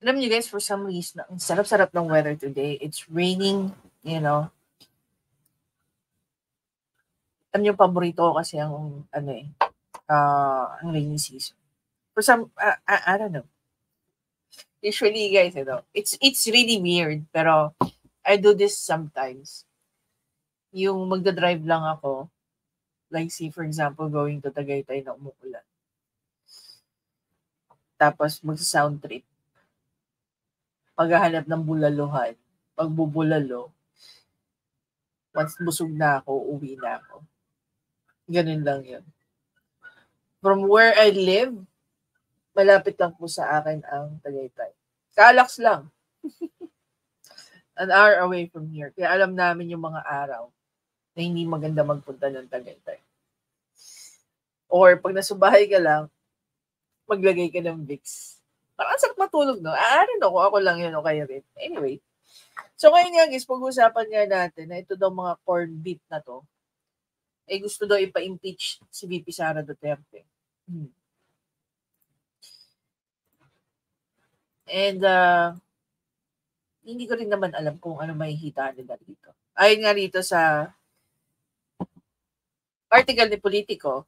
Alam niyo guys, for some reason, ang sarap-sarap ng weather today. It's raining, you know. Alam niyo, paborito ko kasi ang, ang rainy season. For some, I don't know. Usually, guys, it's really weird, pero I do this sometimes. Yung magdadrive lang ako, like say, for example, going to Tagaytay na umuulan. Tapos, magsa-sound trip. Paghahanap ng bulaluhan, pagbubulalo, once busog na ako, uwi na ako. Ganun lang yun. From where I live, malapit lang po sa akin ang Tagaytay. Kalax lang. An hour away from here. Kaya alam namin yung mga araw na hindi maganda magpunta ng Tagaytay. Or pag nasa bahay ka lang, maglagay ka ng Vicks. Parang sarap matulog, no? I don't know kung ako lang yun o kayo rin. Anyway. So ngayon nga guys, pag-usapan nga natin na ito daw mga corned beef na to, eh gusto daw ipa-impeach si VP Sara Duterte. And hindi ko rin naman alam kung ano mahihita nila dito. Ayon nga rito sa article ni Politico,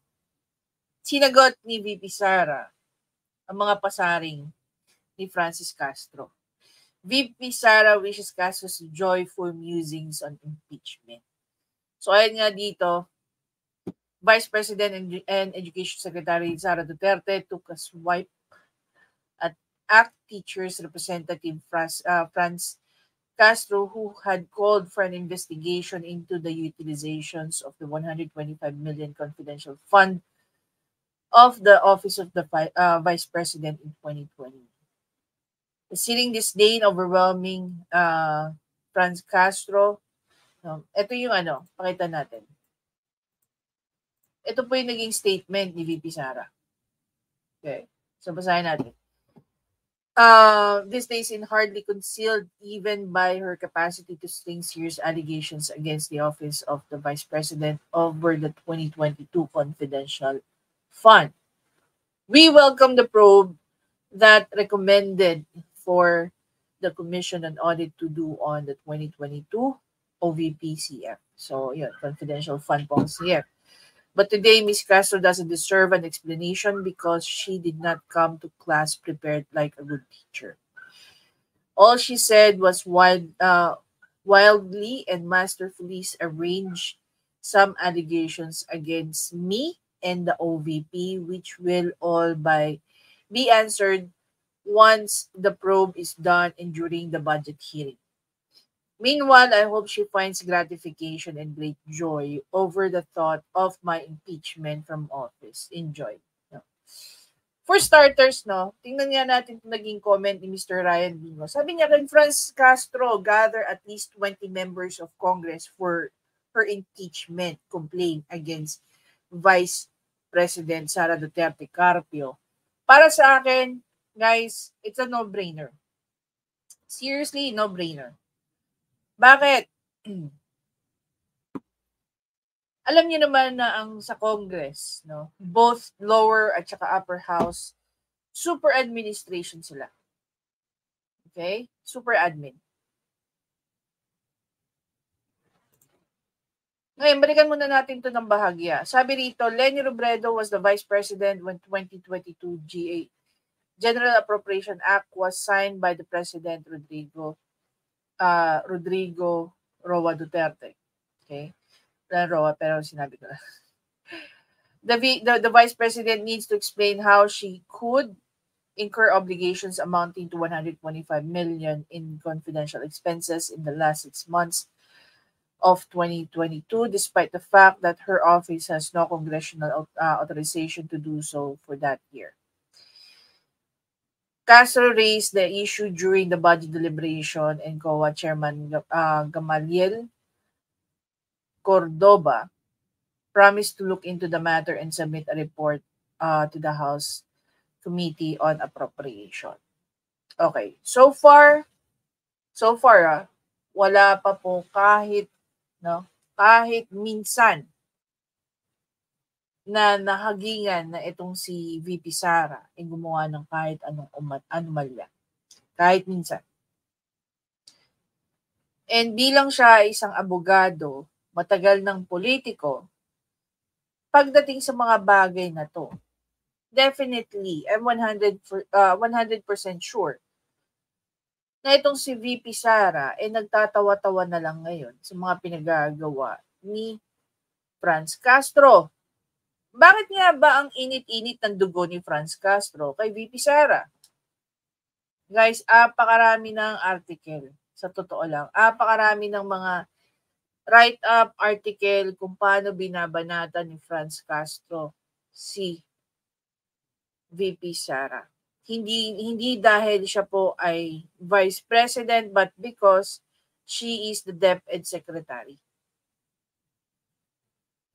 sinagot ni VP Sara ang mga pasaring ni Francis Castro. VP Sara wishes Castro's joyful musings on impeachment. So ayon nga dito, Vice President and Education Secretary Sara Duterte took a swipe at ACT Teachers Representative Franz Castro, who had called for an investigation into the utilizations of the 125 million confidential fund of the Office of the Vice President in 2020. The sitting disdain overwhelming Franz Castro. Ito yung pakita natin. Ito po yung naging statement ni VP Sara. Okay. So, basahin natin. These days in hardly concealed even by her capacity to sling serious allegations against the office of the Vice President over the 2022 confidential fund. We welcome the probe that recommended for the Commission on Audit to do on the 2022 OVP-CF. So, yun, confidential fund po ang CF. But today, Ms. Castro doesn't deserve an explanation because she did not come to class prepared like a good teacher. All she said was wildly and masterfully arrange some allegations against me and the OVP, which will all be answered once the probe is done and during the budget hearing. Meanwhile, I hope she finds gratification and great joy over the thought of my impeachment from office. Enjoy. No. For starters, tingnan nga natin kung naging comment ni Mr. Ryan Bingo. Sabi niya, can Franz Castro gather at least 20 members of Congress for her impeachment complaint against Vice President Sara Duterte Carpio? Para sa akin, guys, it's a no-brainer. Seriously, no-brainer. Bakit? Alam niyo naman na ang sa Congress, both lower at saka upper house, super administration sila. Okay? Super admin. Ngayon, balikan muna natin ito ng bahagya. Sabi rito, Leni Robredo was the Vice President when 2022 General Appropriation Act was signed by the President Rodrigo Roa Duterte. Okay? Roa, pero sinabi ko na. The Vice President needs to explain how she could incur obligations amounting to 125 million in confidential expenses in the last 6 months of 2022, despite the fact that her office has no congressional authorization to do so for that year. Castro raised the issue during the budget deliberation and COA Chairman Gamaliel Cordoba promised to look into the matter and submit a report to the House Committee on Appropriation. Okay, so far, wala pa po kahit minsan na nahagingan na itong si VP Sara ay gumawa ng kahit anong anomalya. Kahit minsan. And bilang siya ay isang abogado, matagal ng politiko, pagdating sa mga bagay na to, definitely, I'm 100% sure na itong si VP Sara ay nagtatawa-tawa na lang ngayon sa mga pinagagawa ni Franz Castro. Bakit nga ba ang init-init ng dugo ni Franz Castro kay VP Sara? Guys, apakarami ng article. Sa totoo lang, apakarami ng mga write-up article kung paano binabanatan ni Franz Castro si VP Sara. Hindi dahil siya po ay Vice President but because she is the DepEd Secretary.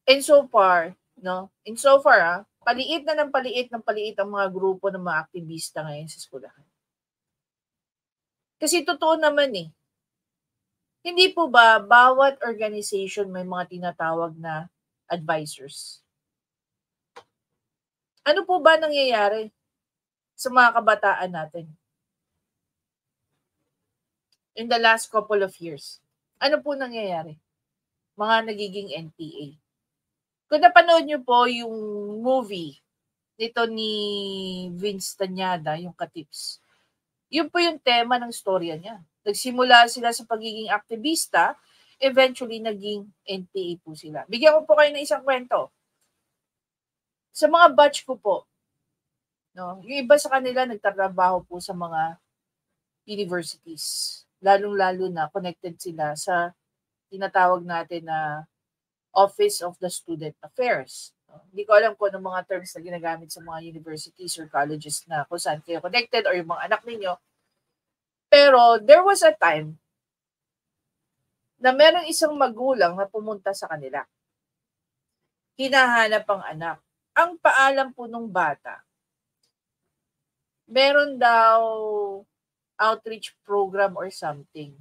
And so far, paliit na ng paliit ang mga grupo ng mga aktivista ngayon sa eskwelahan. Kasi totoo naman hindi po ba bawat organization may mga tinatawag na advisors? Ano po ba nangyayari sa mga kabataan natin in the last couple of years? Ano po nangyayari? Mga nagiging NPA. Kung napanood niyo po yung movie nito ni Vince Tanyada, yung Katips, yun po yung tema ng storya niya. Nagsimula sila sa pagiging aktivista, eventually naging NPA po sila. Bigyan ko po kayo ng isang kwento. Sa mga batch ko po, yung iba sa kanila nagtatrabaho po sa mga universities. Lalong-lalo na connected sila sa tinatawag natin na Office of the Student Affairs. Hindi ko alam kung anong mga terms na ginagamit sa mga universities or colleges na kung saan kayo connected or yung mga anak ninyo. Pero there was a time na merong isang magulang na pumunta sa kanila. Hinahanap ang anak. Ang paalam po nung bata, meron daw outreach program or something.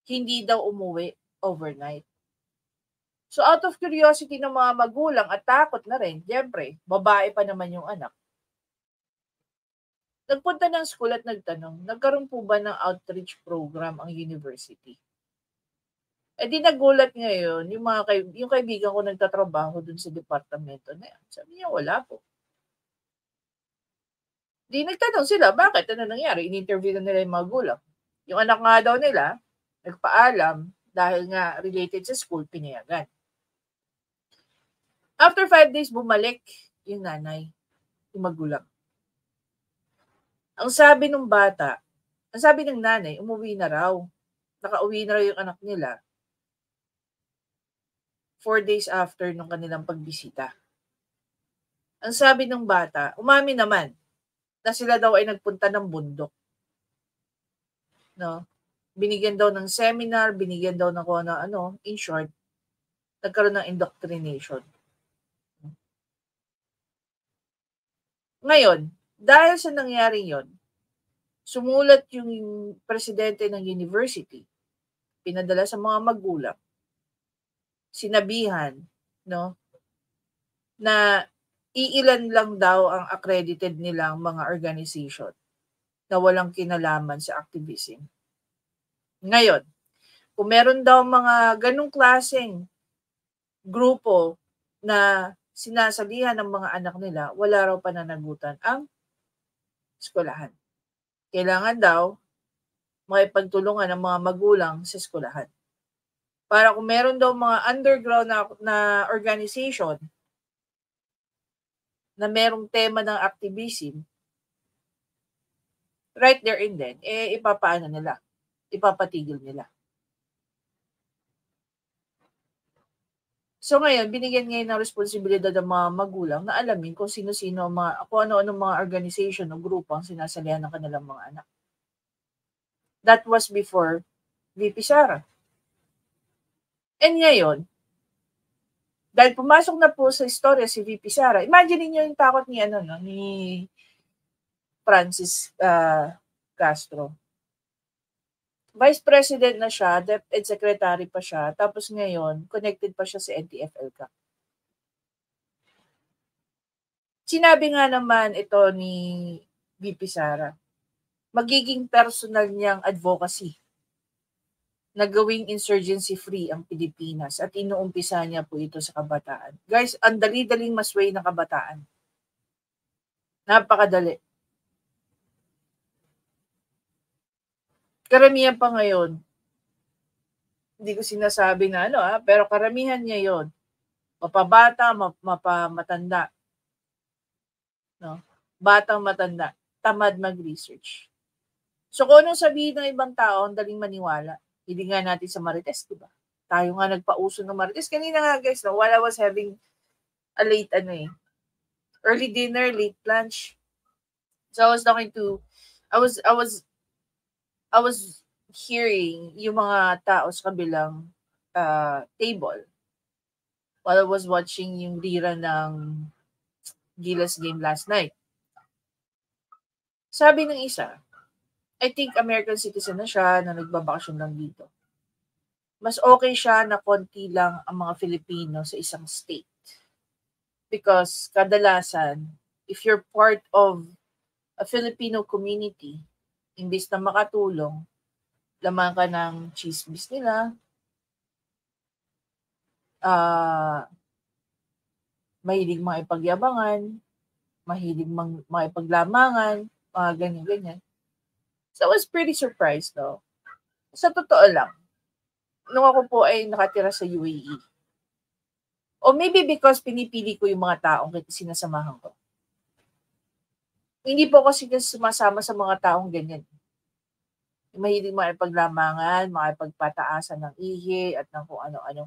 Hindi daw umuwi overnight. So out of curiosity ng mga magulang at takot na rin, siyempre, babae pa naman yung anak. Nagpunta ng school at nagtanong, nagkaroon po ba ng outreach program ang university? Eh di nagulat ngayon, yung kaibigan ko nagtatrabaho dun sa departamento na yan. Sabi niya, wala po. Di nagtanong sila, bakit? Ano nangyari? In-interview na nila yung magulang. Yung anak nga daw nila, nagpaalam, dahil nga related sa school, pinayagan. After 5 days, bumalik yung nanay, yung magulang. Ang sabi ng bata, ang sabi ng nanay, umuwi na raw. Nakauwi na raw yung anak nila 4 days after nung kanilang pagbisita. Ang sabi ng bata, umami naman na sila daw ay nagpunta ng bundok. No? Binigyan daw ng seminar, binigyan daw ng ano, in short, nagkaroon ng indoctrination. Ngayon, dahil sa nangyari yon, sumulat yung presidente ng university, pinadala sa mga magulang, sinabihan, na iilan lang daw ang accredited nilang mga organization na walang kinalaman sa activism. Ngayon, kung meron daw mga ganong klaseng grupo na sinasalihan ng mga anak nila, wala raw pananagutan ang eskwelahan. Kailangan daw makipagtulungan ng mga magulang sa eskwelahan. Para kung meron daw mga underground na organization na merong tema ng activism, right there and then, ipapatigil nila. So ngayon, binigyan ngayon ng responsibilidad ng mga magulang na alamin kung sino-sino, kung ano-ano mga organization o grupo ang sinasalihan ng kanilang mga anak. That was before VP Sara. And ngayon, dahil pumasok na po sa istorya si VP Sara, imagine niyo yung takot ni Francis Castro. Vice President na siya, DepEd Secretary pa siya, tapos ngayon, connected pa siya sa NTF-ELCAC. Sinabi nga naman ito ni VP Sara, magiging personal niyang advocacy na gawing insurgency-free ang Pilipinas at inuumpisa niya po ito sa kabataan. Guys, ang dali-daling masway ng kabataan. Napakadali. Karamihan pa ngayon, hindi ko sinasabi na pero karamihan niya yon. Mapabata, mapamatanda. No? Batang matanda, tamad mag-research. So kung anong sabihin ng ibang tao, ang daling maniwala. Hindi nga natin sa Marites, di ba? Tayo nga nagpauso ng Marites. Kanina nga guys, while I was having a late early dinner, late lunch. So I was talking to, I was hearing yung mga tao sa kabilang table while I was watching yung rerun ng Gilas game last night. Sabi ng isa, I think American citizen na siya na nagbabakasyon lang dito. Mas okay siya na konti lang ang mga Filipino sa isang state. Because kadalasan, if you're part of a Filipino community, imbis na makatulong, laman ka ng chismis nila, mahilig mga ipagyabangan, mahilig mga ipaglamangan, mga ganyan-ganyan. So I was pretty surprised, no? Sa totoo lang, nung ako po ay nakatira sa UAE, o maybe because pinipili ko yung mga taong sinasamahan ko. Hindi po kasi sumasama sa mga taong ganyan. Mahilig mga ipaglamangan, mga ipagpataasan ng ihi at ng kung ano-ano.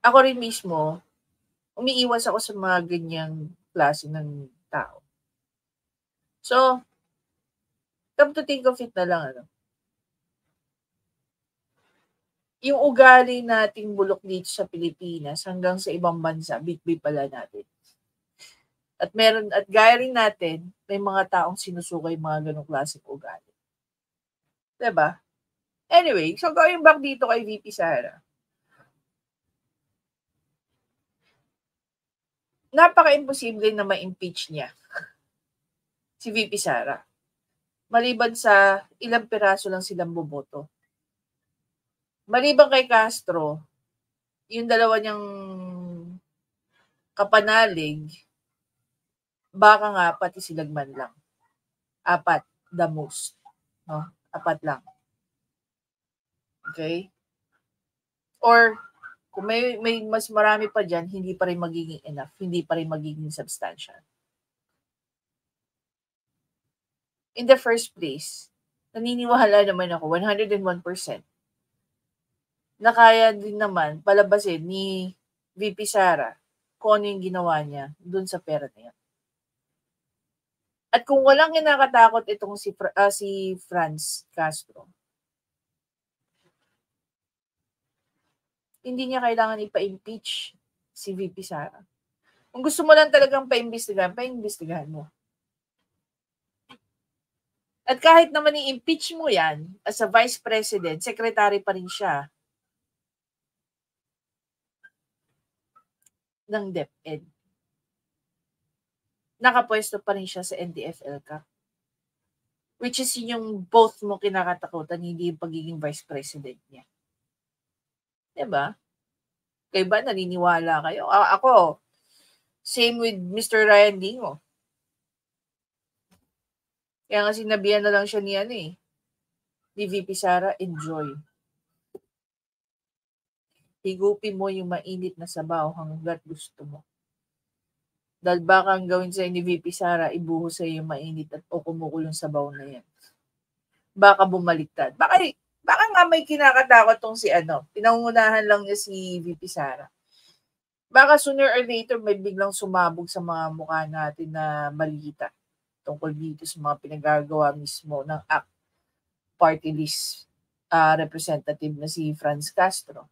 Ako rin mismo, umiiwas ako sa mga ganyang klase ng tao. So, come to think of it na lang, yung ugali nating bulok dito sa Pilipinas hanggang sa ibang bansa, bitbit pala natin. At gaya rin natin, may mga taong sinusukay mga ganong klaseng ugali. Diba? Anyway, so going back dito kay VP Sara. Napaka-imposible na ma-impeach niya si VP Sara. Maliban sa ilang piraso lang silang boboto. Maliban kay Castro, yung dalawa niyang kapanalig, baka nga pati silagman lang. 4, the most. No? 4 lang. Okay? Or, kung may mas marami pa dyan, hindi pa rin magiging enough. Hindi pa rin magiging substantial. In the first place, naniniwala naman ako 101% na kaya din naman palabasin ni VP Sara kung ano yung ginawa niya dun sa pera na yan. At kung walang kinakatakot itong si Franz Castro, hindi niya kailangan ipa-impeach si VP Sara. Kung gusto mo lang talagang paimbestigahan mo. At kahit naman i-impeach mo yan, as a vice president, secretary pa rin siya ng DepEd. Nakapwesto pa rin siya sa NDF-LCA. Which is yung both mo kinakatakutan, hindi yung pagiging vice president niya. Diba? Kaya ba naniniwala kayo? Ako, same with Mr. Ryan Dingo. Kaya nga sinabihan na lang siya ni VP Sara, enjoy. Higupin mo yung mainit na sabaw hanggat gusto mo. Dahil baka ang gawin sa'yo ni VP Sara, ibuhos sa'yo yung mainit at o kumukulong sabaw na yan. Baka bumaliktad. Baka nga may kinakatakot tong pinangunahan lang niya si VP Sara. Baka sooner or later may biglang sumabog sa mga mukha natin na balita tungkol dito sa mga pinagagawa mismo ng ACT party list representative na si Franz Castro.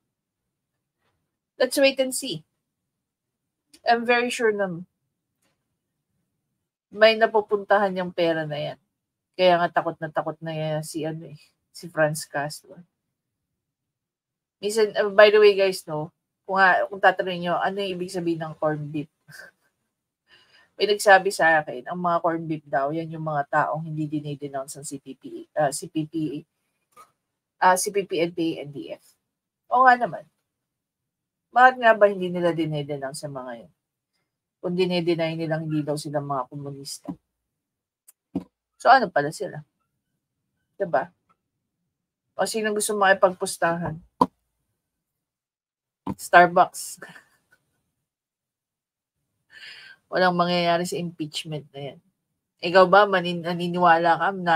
Let's wait and see. I'm very sure na may napupuntahan yung pera na yan. Kaya nga takot na yan si Franz Castro. Minsan, by the way guys, kung tatanungin nyo, ano yung ibig sabihin ng corned beef? May nagsabi sa akin, ang mga corn beef daw, yan yung mga taong hindi dinidenounce ng CPP, NDF. O nga naman. Bakit nga ba hindi nila dinidenounce sa mga yun? Kung dinideny nilang hindi daw sila mga komunista. So ano pala sila? Diba? O sino gusto makipagpustahan? Starbucks. Walang mangyayari sa impeachment na yan. Ikaw ba, naniniwala ka na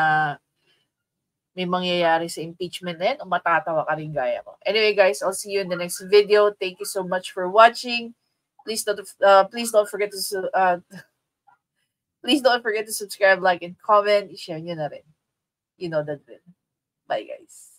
may mangyayari sa impeachment na yan o matatawa ka rin gaya ko? Anyway guys, I'll see you in the next video. Thank you so much for watching. Please don't forget to subscribe, like, and comment. I-share nyo na rin. You know that drill. Bye guys.